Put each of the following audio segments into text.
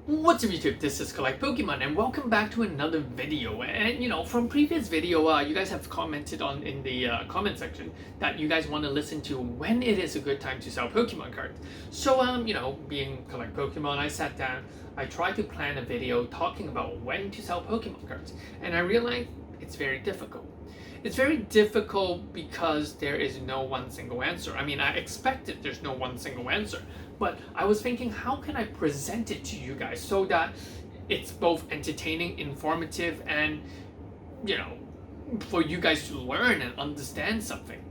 What's up YouTube, this is Collect Pokemon and welcome back to another video. And from previous video, you guys have commented on in the comment section that you guys want to listen to when it is a good time to sell Pokemon cards. So being Collect Pokemon, I sat down, I tried to plan a video talking about when to sell Pokemon cards, and I realized it's very difficult. It's very difficult because there is no one single answer. I mean, I expected there's no one single answer, but I was thinking, how can I present it to you guys so that it's both entertaining, informative, and for you guys to learn and understand something.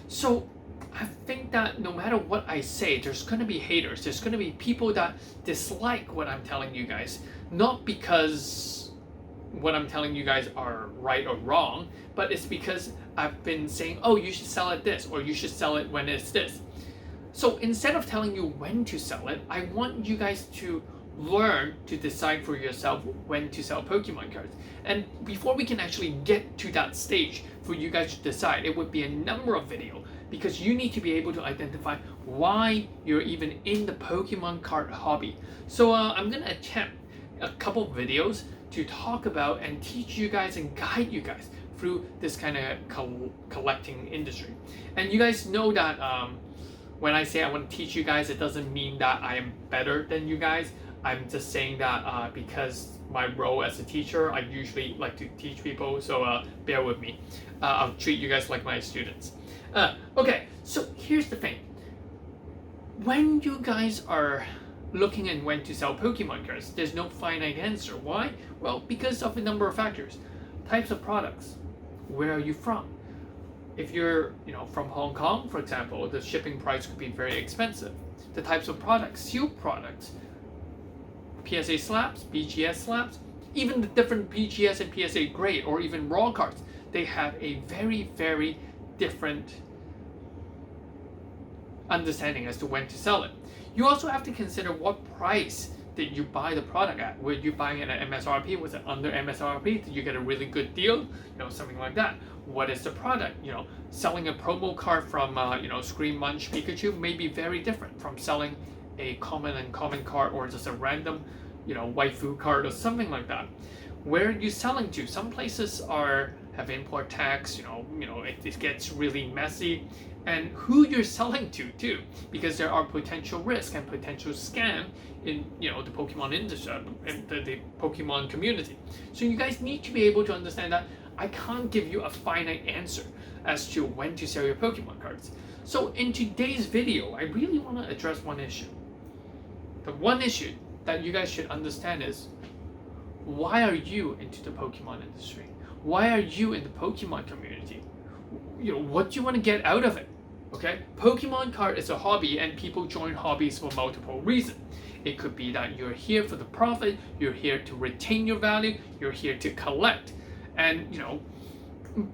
So I think that no matter what I say, there's gonna be haters. There's gonna be people that dislike what I'm telling you guys, not because what I'm telling you guys are right or wrong, but it's because I've been saying, oh, you should sell it this, or you should sell it when it's this. So instead of telling you when to sell it, I want you guys to learn to decide for yourself when to sell Pokemon cards. And before we can actually get to that stage for you guys to decide, it would be a number of videos, because you need to be able to identify why you're even in the Pokemon card hobby. So I'm gonna attempt a couple of videos to talk about and teach you guys and guide you guys through this kind of collecting industry. And you guys know that when I say I want to teach you guys, it doesn't mean that I am better than you guys. I'm just saying that because my role as a teacher, I usually like to teach people, so bear with me. I'll treat you guys like my students. Okay, so here's the thing. When you guys are looking at when to sell Pokemon cards, there's no finite answer. Why? Well, because of a number of factors. Types of products. Where are you from? If you're from Hong Kong, for example, the shipping price could be very expensive. The types of products, sealed products, PSA slabs, BGS slabs, even the different BGS and PSA grade, or even raw cards, they have a very, very different understanding as to when to sell it. You also have to consider what price did you buy the product at. Were you buying it at MSRP? Was it under MSRP? Did you get a really good deal? Something like that. What is the product? Selling a promo card from Scream Munch Pikachu may be very different from selling a common card, or just a random waifu card or something like that. Where are you selling to? Some places have import tax, it gets really messy. And who you're selling to too, because there are potential risk and potential scam in the Pokemon industry, the Pokemon community. So you guys need to be able to understand that I can't give you a finite answer as to when to sell your Pokemon cards. So in today's video, I really want to address one issue. The one issue that you guys should understand is, why are you into the Pokemon industry? Why are you in the Pokemon community? What do you want to get out of it? Okay, Pokemon card is a hobby, and people join hobbies for multiple reasons. It could be that you're here for the profit, you're here to retain your value, you're here to collect. And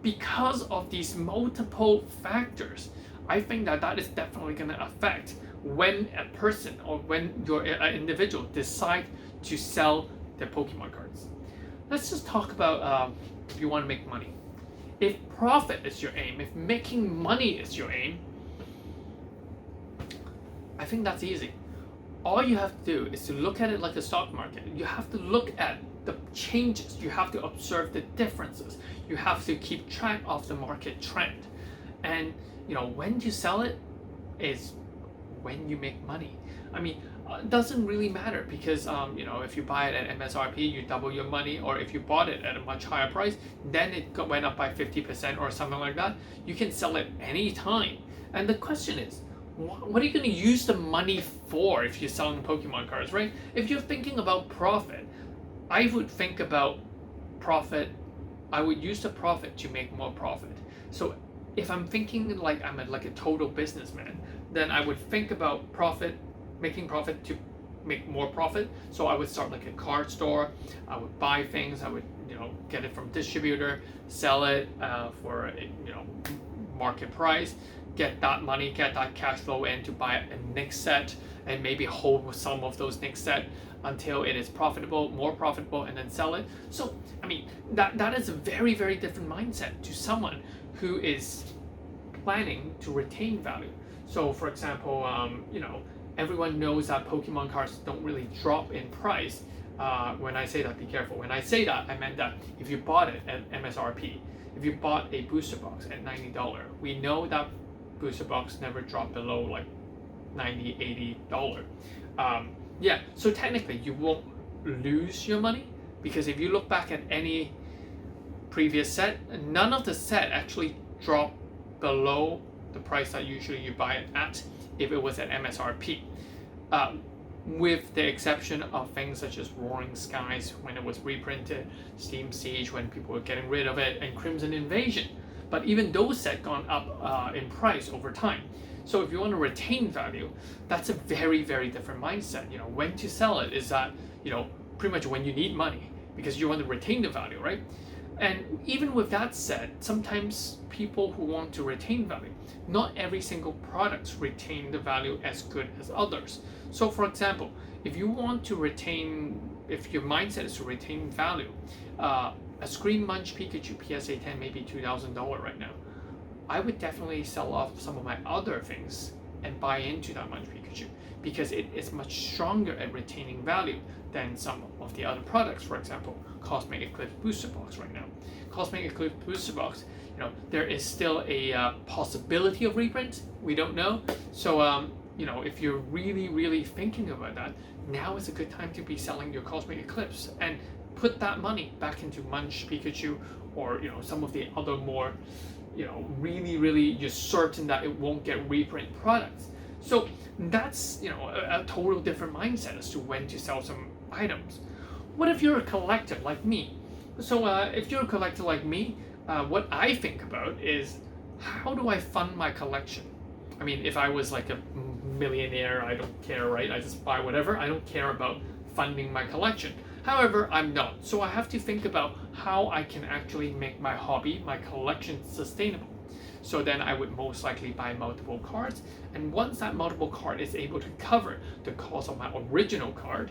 because of these multiple factors, I think that is definitely going to affect when a person or when an individual decide to sell their Pokemon cards. Let's just talk about if you want to make money. If profit is your aim, if making money is your aim, I think that's easy. All you have to do is to look at it like a stock market. You have to look at the changes. You have to observe the differences. You have to keep track of the market trend. And when you sell it is when you make money. I mean, it doesn't really matter, because if you buy it at MSRP, you double your money, or if you bought it at a much higher price, then it went up by 50% or something like that, you can sell it anytime. And the question is, what are you going to use the money for if you're selling Pokemon cards, right? If you're thinking about profit, I would think about profit. I would use the profit to make more profit. So if I'm thinking like I'm like a total businessman, then I would think about profit, making profit to make more profit. So I would start like a card store. I would buy things. I would get it from distributor, sell it for market price, get that money, get that cash flow in to buy a next set, and maybe hold some of those next set until it is profitable, more profitable, and then sell it. So I mean that is a very, very different mindset to someone who is planning to retain value. So for example, everyone knows that Pokemon cards don't really drop in price. When I say that, be careful. When I say that, I meant that if you bought it at MSRP, if you bought a booster box at $90, we know that booster box never dropped below like $90, $80. Yeah, so technically you won't lose your money, because if you look back at any previous set, none of the set actually dropped below the price that usually you buy it at if it was at MSRP. With the exception of things such as Roaring Skies when it was reprinted, Steam Siege when people were getting rid of it, and Crimson Invasion. But even those sets gone up in price over time. So if you want to retain value, that's a very, very different mindset. You know, when to sell it is that, you know, pretty much when you need money, because you want to retain the value, right? And even with that said, sometimes people who want to retain value, not every single product retain the value as good as others. So for example, if you want to retain, if your mindset is to retain value, a Screen Munch Pikachu PSA 10 may be $2,000 right now. I would definitely sell off some of my other things and buy into that Munch Pikachu, because it is much stronger at retaining value than some of the other products. For example, Cosmic Eclipse Booster Box right now. Cosmic Eclipse Booster Box, you know, there is still a possibility of reprint. We don't know. So, you know, if you're really, really thinking about that, now is a good time to be selling your Cosmic Eclipse and put that money back into Munch Pikachu, or, you know, some of the other more, you know, really, really you're certain that it won't get reprint products. So that's, you know, a total different mindset as to when to sell some items. What if you're a collector like me? So if you're a collector like me, what I think about is, how do I fund my collection? I mean, if I was like a millionaire, I don't care, right? I just buy whatever. I don't care about funding my collection. However, I'm not. So I have to think about how I can actually make my hobby, my collection, sustainable. So then I would most likely buy multiple cards, and once that multiple card is able to cover the cost of my original card,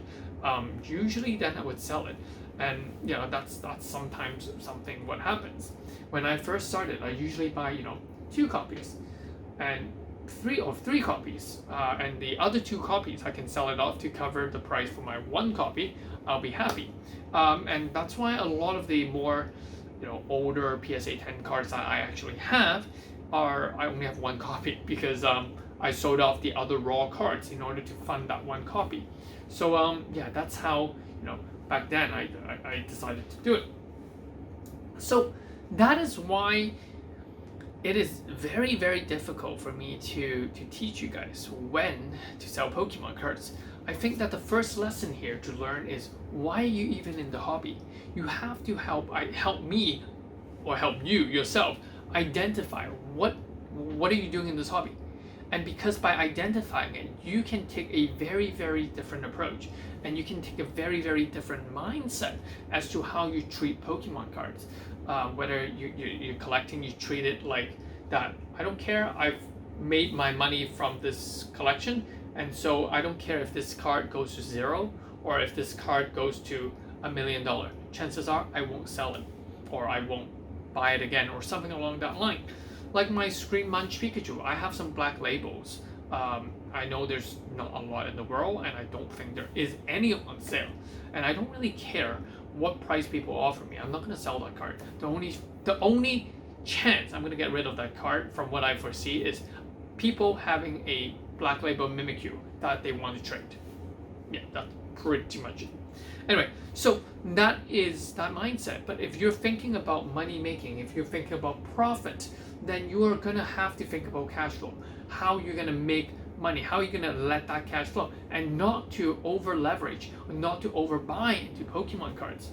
usually then I would sell it. And you know, that's sometimes something what happens. When I first started, I usually buy, you know, 2 copies and three copies, and the other 2 copies I can sell it off to cover the price for my 1 copy. I'll be happy. And that's why a lot of the more, you know, older PSA 10 cards that I actually have I only have 1 copy, because I sold off the other raw cards in order to fund that 1 copy. So yeah, that's how, you know, back then I decided to do it. So that is why it is very, very difficult for me to teach you guys when to sell Pokemon cards. I think that the first lesson here to learn is, why are you even in the hobby? You have to help me, or help you yourself, identify what are you doing in this hobby. And because by identifying it, you can take a very, very different approach, and you can take a very, very different mindset as to how you treat Pokemon cards. Whether you're collecting, you treat it like that. I don't care, I've made my money from this collection, and so I don't care if this card goes to 0 or if this card goes to $1 million. Chances are I won't sell it, or I won't buy it again, or something along that line. Like my Screen Munch Pikachu, I have some black labels. I know there's not a lot in the world, and I don't think there is any on sale. And I don't really care what price people offer me. I'm not going to sell that card. The only chance I'm going to get rid of that card, from what I foresee, is people having a black label Mimikyu that they want to trade. Yeah, that's pretty much it. Anyway, so that is that mindset. But if you're thinking about money making, if you're thinking about profit, then you are going to have to think about cash flow. How you're going to make money, how you're going to let that cash flow, and not to over leverage, or not to overbuy into Pokemon cards.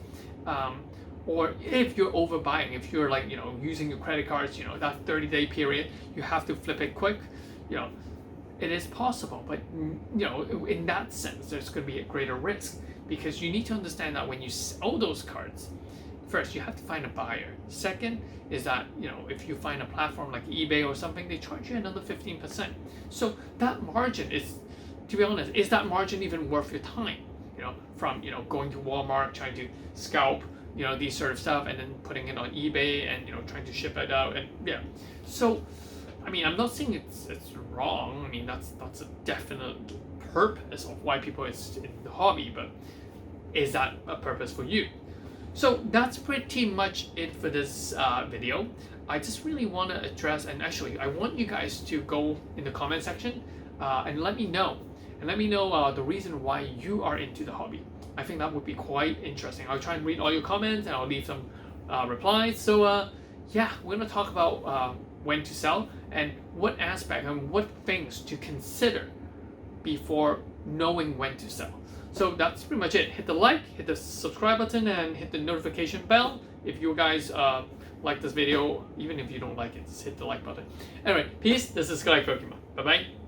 Or if you're overbuying, if you're like, you know, using your credit cards, you know, that 30-day period, you have to flip it quick, you know, it is possible. But, you know, in that sense, there's going to be a greater risk, because you need to understand that when you sell those cards, first, you have to find a buyer. Second is that, you know, if you find a platform like eBay or something, they charge you another 15%. So that margin is, to be honest, is that margin even worth your time? You know, from, you know, going to Walmart, trying to scalp, you know, these sort of stuff, and then putting it on eBay and, you know, trying to ship it out, and yeah. So, I mean, I'm not saying it's wrong. I mean, that's a definite purpose of why people is in the hobby, but is that a purpose for you? So that's pretty much it for this video. I just really want to address, and actually I want you guys to go in the comment section and let me know. The reason why you are into the hobby. I think that would be quite interesting. I'll try and read all your comments and I'll leave some replies. So yeah, we're gonna talk about when to sell and what aspect and what things to consider before knowing when to sell. So that's pretty much it. Hit the like, hit the subscribe button, and hit the notification bell if you guys like this video. Even if you don't like it, just hit the like button. Anyway, peace. This is Sky Pokemon. Bye bye.